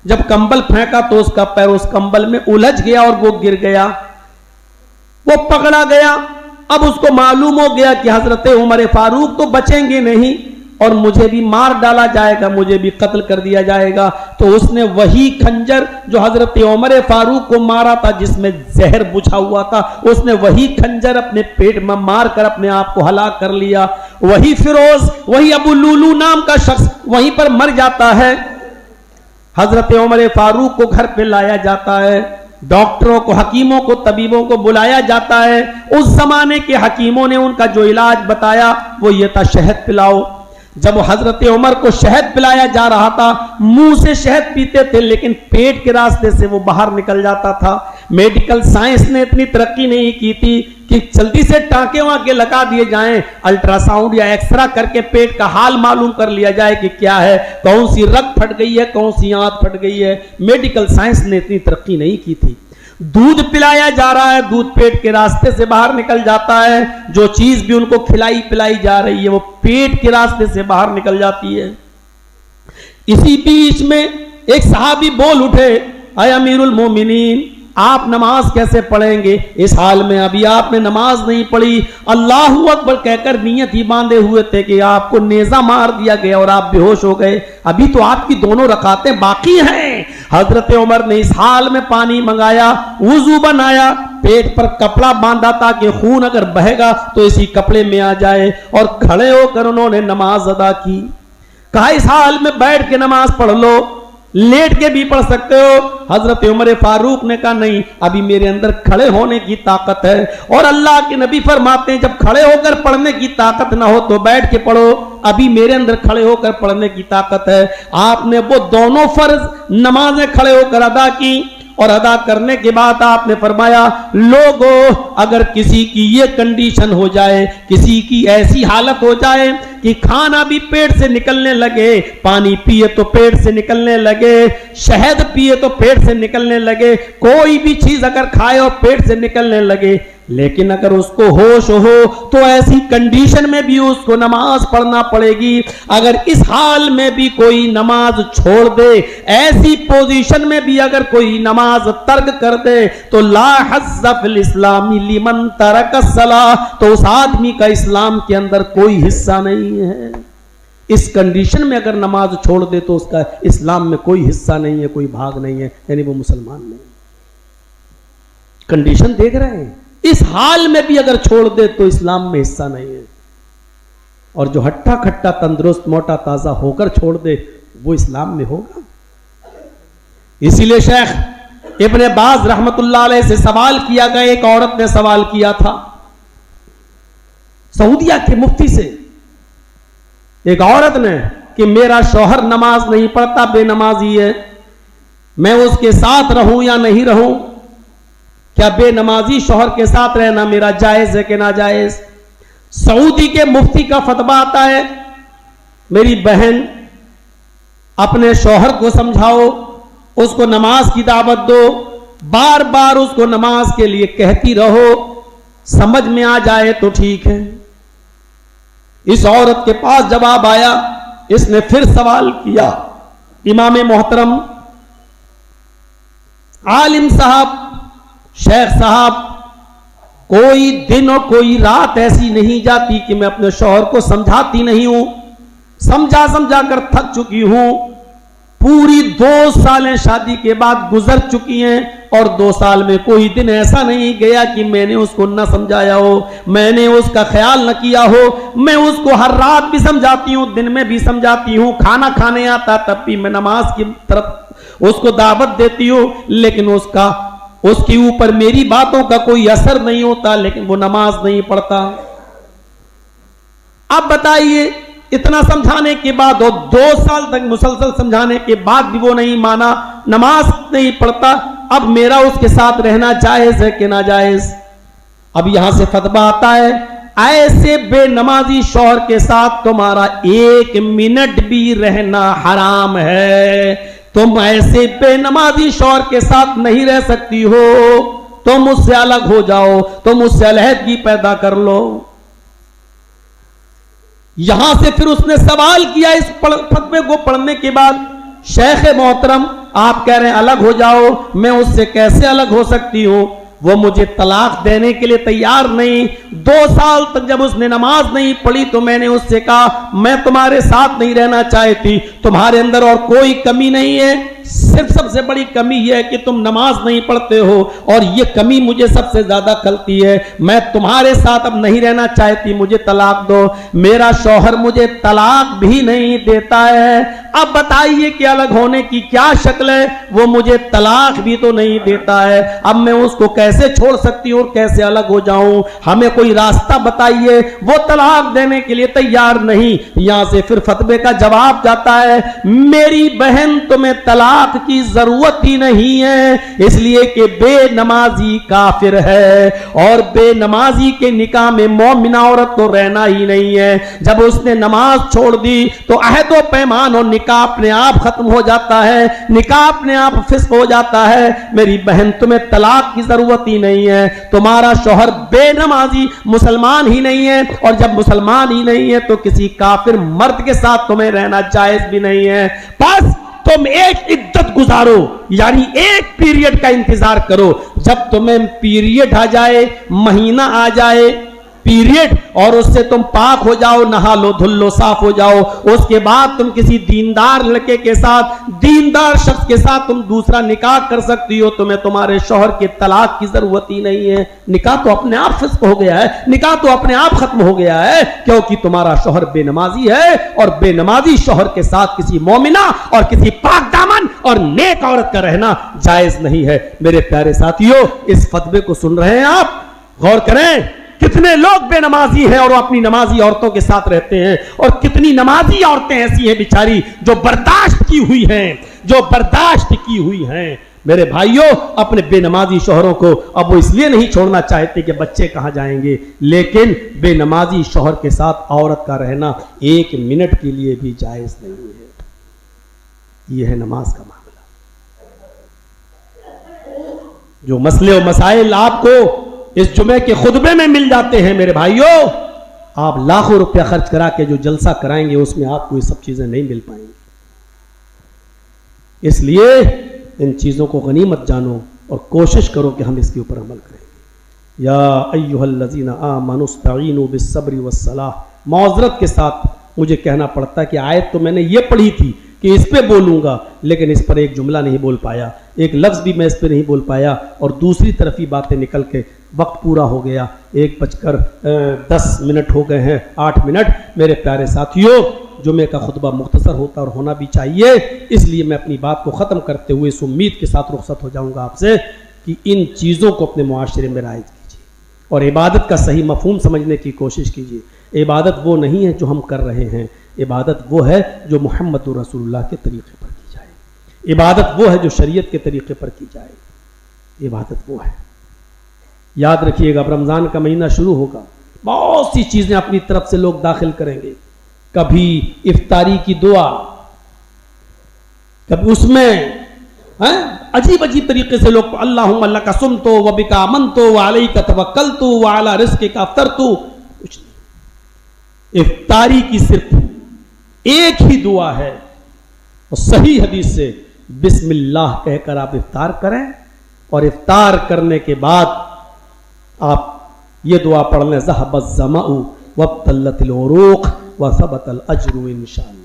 جب کمبل پھینکا تو اس کا پیر اس کمبل میں الجھ گیا اور وہ گر گیا، وہ پکڑا گیا۔ اب اس کو معلوم ہو گیا کہ حضرت عمر فاروق تو بچیں گے نہیں اور مجھے بھی مار ڈالا جائے گا، مجھے بھی قتل کر دیا جائے گا، تو اس نے وہی خنجر جو حضرت عمر فاروق کو مارا تھا جس میں زہر بچھا ہوا تھا، اس نے وہی خنجر اپنے پیٹ میں مار کر اپنے آپ کو ہلاک کر لیا۔ وہی فیروز، وہی ابو لولو نام کا شخص وہیں پر مر جاتا ہے۔ حضرت عمر فاروق کو گھر پہ لایا جاتا ہے، ڈاکٹروں کو، حکیموں کو، طبیبوں کو بلایا جاتا ہے۔ اس زمانے کے حکیموں نے ان کا جو علاج بتایا وہ یہ تھا، شہد پلاؤ۔ جب حضرت عمر کو شہد پلایا جا رہا تھا، منہ سے شہد پیتے تھے لیکن پیٹ کے راستے سے وہ باہر نکل جاتا تھا۔ میڈیکل سائنس نے اتنی ترقی نہیں کی تھی کہ جلدی سے ٹانکے وہاں کے لگا دیے جائیں، الٹرا ساؤنڈ یا ایکسرا کر کے پیٹ کا حال معلوم کر لیا جائے کہ کیا ہے، کون سی رگ پھٹ گئی ہے، کون سی آنت پھٹ گئی ہے۔ میڈیکل سائنس نے اتنی ترقی نہیں کی تھی۔ دودھ پلایا جا رہا ہے, دودھ پیٹ کے راستے سے باہر نکل جاتا ہے, جو چیز بھی ان کو کھلائی پلائی جا رہی ہے وہ پیٹ کے راستے سے باہر نکل جاتی ہے. اسی بیچ میں ایک صحابی بول اٹھے, اے امیر المومنین آپ نماز کیسے پڑھیں گے؟ اس حال میں ابھی آپ نے نماز نہیں پڑھی. اللہ اکبر کہہ کر نیت ہی باندھے ہوئے تھے کہ آپ کو نیزہ مار دیا گیا اور آپ بے ہوش ہو گئے, ابھی تو آپ کی دونوں رکعتیں باقی ہیں. حضرت عمر نے اس حال میں پانی منگایا, وضو بنایا, پیٹ پر کپڑا باندھا تاکہ خون اگر بہے گا تو اسی کپڑے میں آ جائے, اور کھڑے ہو کر انہوں نے نماز ادا کی. کہا اس حال میں بیٹھ کے نماز پڑھ لو, لیٹ کے بھی پڑھ سکتے ہو. حضرت عمر فاروق نے کہا نہیں, ابھی میرے اندر کھڑے ہونے کی طاقت ہے. اور اللہ کے نبی فرماتے ہیں جب کھڑے ہو کر پڑھنے کی طاقت نہ ہو تو بیٹھ کے پڑھو, ابھی میرے اندر کھڑے ہو کر پڑھنے کی طاقت ہے. آپ نے وہ دونوں فرض نمازیں کھڑے ہو کر ادا کی, اور ادا کرنے کے بعد آپ نے فرمایا لوگوں اگر کسی کی یہ کنڈیشن ہو جائے, کسی کی ایسی حالت ہو جائے کہ کھانا بھی پیٹ سے نکلنے لگے, پانی پیے تو پیٹ سے نکلنے لگے, شہد پیے تو پیٹ سے نکلنے لگے, کوئی بھی چیز اگر کھائے اور پیٹ سے نکلنے لگے, لیکن اگر اس کو ہوش ہو تو ایسی کنڈیشن میں بھی اس کو نماز پڑھنا پڑے گی. اگر اس حال میں بھی کوئی نماز چھوڑ دے, ایسی پوزیشن میں بھی اگر کوئی نماز ترک کر دے تو لا حظ فی الاسلام لمن ترک الصلاۃ, تو اس آدمی کا اسلام کے اندر کوئی حصہ نہیں ہے. اس کنڈیشن میں اگر نماز چھوڑ دے تو اس کا اسلام میں کوئی حصہ نہیں ہے, کوئی بھاگ نہیں ہے, یعنی وہ مسلمان نہیں. کنڈیشن دیکھ رہے ہیں, اس حال میں بھی اگر چھوڑ دے تو اسلام میں حصہ نہیں ہے. اور جو ہٹا کھٹا تندرست موٹا تازہ ہو کر چھوڑ دے وہ اسلام میں ہوگا. اسی لیے شیخ ابن باز رحمت اللہ علیہ سے سوال کیا گیا, ایک عورت نے سوال کیا تھا سعودیہ کے مفتی سے, ایک عورت نے کہ میرا شوہر نماز نہیں پڑھتا, بے نمازی ہے, میں اس کے ساتھ رہوں یا نہیں رہوں؟ کیا بے نمازی شوہر کے ساتھ رہنا میرا جائز ہے کہ ناجائز؟ سعودی کے مفتی کا فتویٰ آتا ہے میری بہن اپنے شوہر کو سمجھاؤ, اس کو نماز کی دعوت دو, بار بار اس کو نماز کے لیے کہتی رہو, سمجھ میں آ جائے تو ٹھیک ہے. اس عورت کے پاس جواب آیا, اس نے پھر سوال کیا, امام محترم عالم صاحب شیخ صاحب, کوئی دن اور کوئی رات ایسی نہیں جاتی کہ میں اپنے شوہر کو سمجھاتی نہیں ہوں, سمجھا سمجھا کر تھک چکی ہوں. پوری 2 سالیں شادی کے بعد گزر چکی ہیں, اور 2 سال میں کوئی دن ایسا نہیں گیا کہ میں نے اس کو نہ سمجھایا ہو, میں نے اس کا خیال نہ کیا ہو. میں اس کو ہر رات بھی سمجھاتی ہوں, دن میں بھی سمجھاتی ہوں, کھانا کھانے آتا تب بھی میں نماز کی طرف اس کو دعوت دیتی ہوں, لیکن اس کے اوپر میری باتوں کا کوئی اثر نہیں ہوتا, لیکن وہ نماز نہیں پڑھتا. اب بتائیے اتنا سمجھانے کے بعد اور 2 سال تک مسلسل سمجھانے کے بعد بھی وہ نہیں مانا, نماز نہیں پڑھتا, اب میرا اس کے ساتھ رہنا جائز ہے کہ ناجائز؟ اب یہاں سے فتویٰ آتا ہے ایسے بے نمازی شوہر کے ساتھ تمہارا 1 منٹ بھی رہنا حرام ہے. تم ایسے بے نمازی شوہر کے ساتھ نہیں رہ سکتی ہو, تم اس سے الگ ہو جاؤ, تم اس سے علیحدگی پیدا کر لو. یہاں سے پھر اس نے سوال کیا اس فتوے کو پڑھنے کے بعد, شیخ محترم آپ کہہ رہے ہیں الگ ہو جاؤ, میں اس سے کیسے الگ ہو سکتی ہوں؟ وہ مجھے طلاق دینے کے لیے تیار نہیں. 2 سال تک جب اس نے نماز نہیں پڑھی تو میں نے اس سے کہا میں تمہارے ساتھ نہیں رہنا چاہتی, تمہارے اندر اور کوئی کمی نہیں ہے, صرف سب سے بڑی کمی یہ ہے کہ تم نماز نہیں پڑھتے ہو, اور یہ کمی مجھے سب سے زیادہ کھلتی ہے. میں تمہارے ساتھ اب نہیں رہنا چاہتی, مجھے طلاق دو. میرا شوہر مجھے طلاق بھی نہیں دیتا ہے. اب بتائیے کہ الگ ہونے کی کیا شکل ہے؟ وہ مجھے طلاق بھی تو نہیں دیتا ہے, اب میں اس کو کیسے چھوڑ سکتی ہوں اور کیسے الگ ہو جاؤں؟ ہمیں کوئی راستہ بتائیے. وہ طلاق دینے کے لیے تیار نہیں. یہاں سے پھر فتوے کا جواب جاتا ہے میری بہن تمہیں طلاق طلاق کی ضرورت ہی نہیں ہے، اس لیے کہ بے نمازی کافر ہے، اور بے نمازی کے نکاح میں مومنہ عورت تو رہنا ہی نہیں ہے۔ جب اس نے نماز چھوڑ دی تو عہد و پیمان اور نکاح اپنے آپ ختم ہو جاتا ہے، نکاح اپنے آپ فسخ ہو جاتا ہے۔ میری بہن، تمہیں طلاق کی ضرورت ہی نہیں ہے، تمہارا شوہر بے نمازی مسلمان ہی نہیں ہے، اور جب مسلمان ہی نہیں ہے تو کسی کافر مرد کے ساتھ تمہیں رہنا جائز بھی نہیں ہے۔ بس تم ایک عدت گزارو، یعنی ایک پیریڈ کا انتظار کرو، جب تمہیں پیریڈ آ جائے، مہینہ آ جائے پیریڈ، اور اس سے تم پاک ہو جاؤ، نہا لو دھل لو صاف ہو جاؤ، اس کے بعد تم کسی دیندار لڑکے کے ساتھ، دیندار شخص کے ساتھ تم دوسرا نکاح کر سکتی ہو، تمہیں تمہارے شوہر کے طلاق کی ضرورت ہی نہیں ہے۔ نکاح تو اپنے آپ فسخ ہو گیا ہے، نکاح تو اپنے آپ ختم ہو گیا ہے، کیونکہ تمہارا شوہر بے نمازی ہے، اور بے نمازی شوہر کے ساتھ کسی مومنہ اور کسی پاک دامن اور نیک عورت کا رہنا جائز نہیں ہے۔ میرے پیارے ساتھیو، اس فتوے کو سن رہے ہیں آپ؟ غور کریں، کتنے لوگ بے نمازی ہیں اور وہ اپنی نمازی عورتوں کے ساتھ رہتے ہیں، اور کتنی نمازی عورتیں ایسی ہیں بیچاری جو برداشت کی ہوئی ہیں، جو برداشت کی ہوئی ہیں۔ میرے بھائیوں، اپنے بے نمازی شوہروں کو اب وہ اس لیے نہیں چھوڑنا چاہتے کہ بچے کہاں جائیں گے، لیکن بے نمازی شوہر کے ساتھ عورت کا رہنا ایک منٹ کے لیے بھی جائز نہیں ہے۔ یہ ہے نماز کا معاملہ۔ جو مسئلے و مسائل آپ کو اس جمعے کے خطبے میں مل جاتے ہیں، میرے بھائیوں، آپ لاکھوں روپیہ خرچ کرا کے جو جلسہ کرائیں گے اس میں آپ کو یہ سب چیزیں نہیں مل پائیں گی۔ اس لیے ان چیزوں کو غنیمت جانو اور کوشش کرو کہ ہم اس کے اوپر عمل کریں۔ یا ایھا الذین آمنوا استعینوا بالصبر والصلاۃ۔ معذرت کے ساتھ مجھے کہنا پڑتا ہے کہ آیت تو میں نے یہ پڑھی تھی کہ اس پہ بولوں گا، لیکن اس پر ایک جملہ نہیں بول پایا، ایک لفظ بھی میں اس پہ نہیں بول پایا، اور دوسری طرف ہی باتیں نکل کے وقت پورا ہو گیا۔ 1:10 ہو گئے ہیں، 8 منٹ۔ میرے پیارے ساتھیوں، جمعے کا خطبہ مختصر ہوتا اور ہونا بھی چاہیے، اس لیے میں اپنی بات کو ختم کرتے ہوئے اس امید کے ساتھ رخصت ہو جاؤں گا آپ سے کہ ان چیزوں کو اپنے معاشرے میں رائج کیجیے، اور عبادت کا صحیح مفہوم سمجھنے کی کوشش کیجیے۔ عبادت وہ نہیں ہے جو ہم کر رہے ہیں، عبادت وہ ہے جو محمد رسول اللہ کے طریقے پر کی جائے، عبادت وہ ہے جو شریعت کے طریقے پر کی جائے، عبادت وہ ہے۔ یاد رکھیے گا، اب رمضان کا مہینہ شروع ہوگا، بہت سی چیزیں اپنی طرف سے لوگ داخل کریں گے، کبھی افطاری کی دعا، کبھی اس میں عجیب عجیب طریقے سے لوگ اللہم لک صمت و بک آمنت و علیک توکلت و علی رزقک افطرت، کچھ نہیں۔ افطاری کی صرف ایک ہی دعا ہے، اور صحیح حدیث سے بسم اللہ کہہ کر آپ افطار کریں، اور افطار کرنے کے بعد آپ یہ دعا پڑھ لیں، ذہب الظمأ وابتلت العروق وثبت الاجر انشاءاللہ۔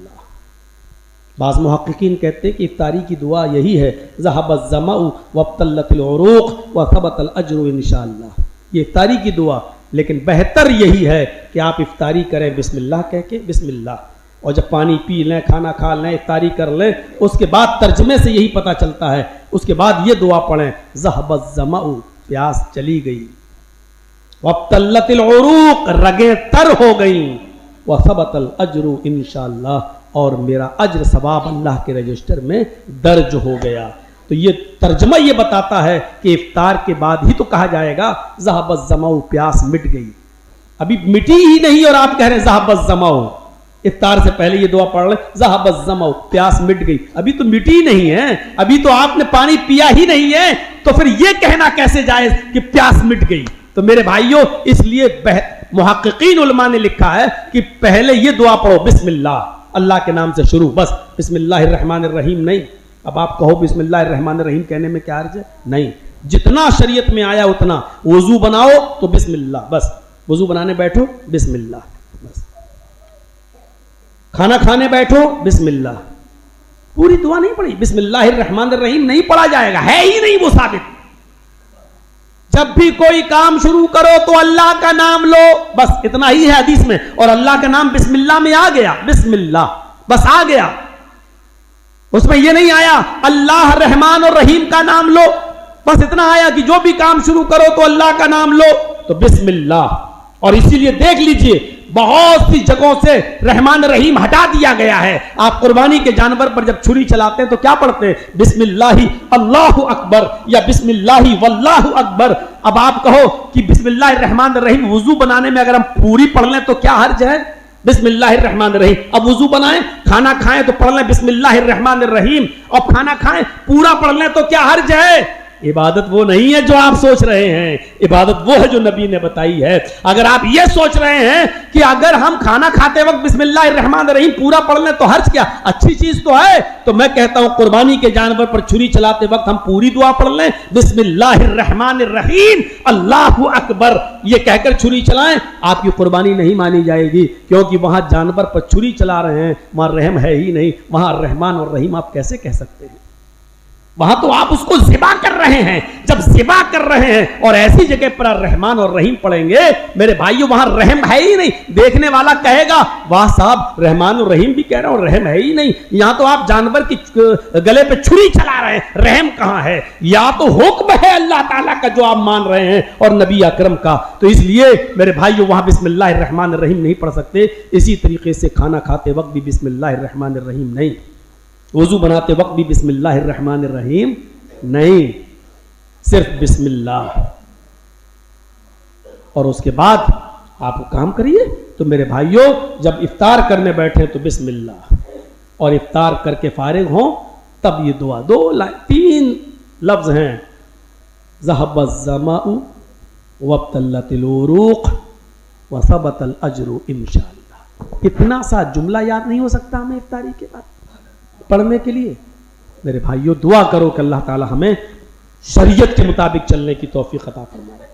بعض محققین کہتے ہیں کہ افطاری کی دعا یہی ہے، ذہب الظمأ وابتلت العروق وثبت الاجر انشاءاللہ، یہ افطاری کی دعا۔ لیکن بہتر یہی ہے کہ آپ افطاری کریں بسم اللہ کہہ کے، بسم اللہ، اور جب پانی پی لیں، کھانا کھا لیں، افطاری کر لیں، اس کے بعد ترجمے سے یہی پتہ چلتا ہے، اس کے بعد یہ دعا پڑھیں، ذہب الظمأ، پیاس چلی گئی، وابتلت العروق، رگیں تر ہو گئیں، وثبت الاجر انشاءاللہ، اور میرا اجر ثواب اللہ کے رجسٹر میں درج ہو گیا۔ تو یہ ترجمہ یہ بتاتا ہے کہ افطار کے بعد ہی تو کہا جائے گا ذہب الظمأ، پیاس مٹ گئی، ابھی مٹی ہی نہیں اور آپ کہہ رہے ہیں ذہب الظمأ۔ افطار سے پہلے یہ دعا پڑھ لیں، ذہب الظمأ، پیاس مٹ گئی، ابھی تو مٹی نہیں ہے، ابھی تو آپ نے پانی پیا ہی نہیں ہے، تو پھر یہ کہنا کیسے جائز کہ پیاس مٹ گئی؟ تو میرے بھائیوں، اس لیے محققین علماء نے لکھا ہے کہ پہلے یہ دعا پڑھو، بسم اللہ، اللہ کے نام سے شروع، بس بسم اللہ الرحمن الرحیم نہیں۔ اب آپ کہو بسم اللہ الرحمن الرحیم کہنے میں کیا عرض ہے؟ نہیں، جتنا شریعت میں آیا اتنا۔ وضو بناؤ تو بسم اللہ، بس وضو بنانے بیٹھو بسم اللہ، بس کھانا کھانے بیٹھو بسم اللہ، پوری دعا نہیں پڑھی، بسم اللہ الرحمن الرحیم نہیں پڑھا جائے گا، ہے ہی نہیں وہ ثابت۔ جب بھی کوئی کام شروع کرو تو اللہ کا نام لو، بس اتنا ہی ہے حدیث میں، اور اللہ کا نام بسم اللہ میں آ گیا، بسم اللہ بس آ گیا، اس میں یہ نہیں آیا اللہ رحمان اور رحیم کا نام لو، بس اتنا آیا کہ جو بھی کام شروع کرو تو اللہ کا نام لو، تو بسم اللہ۔ اور اسی لیے دیکھ لیجئے بہت سی جگہوں سے رحمان رحیم ہٹا دیا گیا ہے. آپ قربانی کے جانور پر جب چھری چلاتے ہیں تو کیا پڑھتے ہیں؟ بسم اللہ اللہ اکبر یا بسم اللہ واللہ اکبر. اب آپ کہو کہ بسم اللہ الرحمن الرحیم وضو بنانے میں اگر ہم پوری پڑھ لیں تو کیا حرج ہے؟ بسم اللہ الرحمن الرحیم. اب وضو بنائیں، کھانا کھائیں تو پڑھ لیں بسم اللہ الرحمن الرحیم، اور کھانا کھائیں پورا پڑھ لیں تو کیا حرج ہے؟ عبادت وہ نہیں ہے جو آپ سوچ رہے ہیں، عبادت وہ ہے جو نبی نے بتائی ہے. اگر آپ یہ سوچ رہے ہیں کہ اگر ہم کھانا کھاتے وقت بسم اللہ الرحمن الرحیم پورا پڑھ لیں تو حرج کیا، اچھی چیز تو ہے، تو میں کہتا ہوں قربانی کے جانور پر چھری چلاتے وقت ہم پوری دعا پڑھ لیں، بسم اللہ الرحمن الرحیم اللہ اکبر یہ کہہ کر چھری چلائیں. آپ کی قربانی نہیں مانی جائے گی، کیونکہ وہاں جانور پر چھری چلا رہے ہیں، وہاں رحم ہے ہی نہیں. وہاں رحمان اور رحیم آپ کیسے کہہ سکتے ہیں؟ وہاں تو آپ اس کو ذبح کر رہے ہیں. جب ذبح کر رہے ہیں اور ایسی جگہ پر رحمان اور رحیم پڑھیں گے میرے بھائیو، وہاں رحم ہے ہی نہیں. دیکھنے والا کہے گا واہ صاحب رحمان اور رحیم بھی کہہ رہا ہوں، رحم ہے ہی نہیں. یہاں تو آپ جانور کی گلے پہ چھری چلا رہے ہیں، رحم کہاں ہے؟ یا تو حکم ہے اللہ تعالیٰ کا جو آپ مان رہے ہیں اور نبی اکرم کا. تو اس لیے میرے بھائیو وہاں بسم اللہ الرحمن الرحیم نہیں پڑھ سکتے. اسی طریقے سے کھانا کھاتے وقت بھی بسم اللہ الرحمن الرحیم نہیں، وضو بناتے وقت بھی بسم اللہ الرحمن الرحیم نہیں، صرف بسم اللہ. اور اس کے بعد آپ کام کریے. تو میرے بھائیوں جب افطار کرنے بیٹھے تو بسم اللہ، اور افطار کر کے فارغ ہوں تب یہ دعا. 3 لفظ ہیں، ذهب الظمأ وابتلت العروق وثبت الاجر انشاءاللہ. اتنا سا جملہ یاد نہیں ہو سکتا ہمیں افطاری کے بعد پڑھنے کے لیے؟ میرے بھائیوں دعا کرو کہ اللہ تعالی ہمیں شریعت کے مطابق چلنے کی توفیق عطا فرمائے.